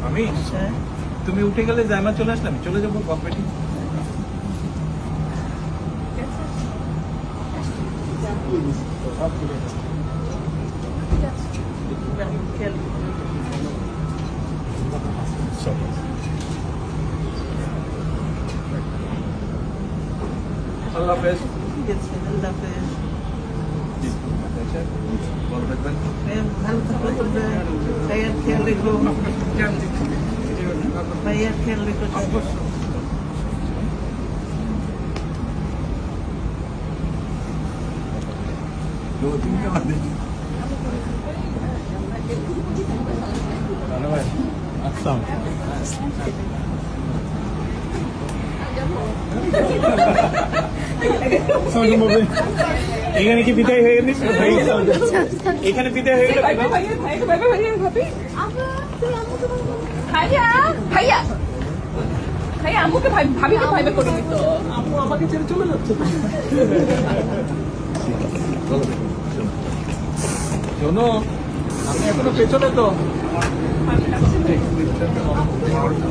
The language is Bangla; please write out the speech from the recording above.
আমি তুমি উঠে গেলে জায়মা চলে আসলাম, চলে যাবো গভর্নমেন্ট। আল্লাহ হাফেজ। ভালো থাকবেন। ভালো থাকলে তোমরা ভাইয়ার খেয়াল রেখো, ভাইয়ার খেয়াল রেখো। এখানে কি বিদায় হয়ে গেল? এখানে বিদায় হয়ে গেল। ভাইয়া ভাইয়া ভাইয়া আম্মুকে ভাবিকে ভাইবে করে দিত। আম্মু আমাকে ছেড়ে চলে যাচ্ছে। শোনো, আমি এখনো পেছনে তো।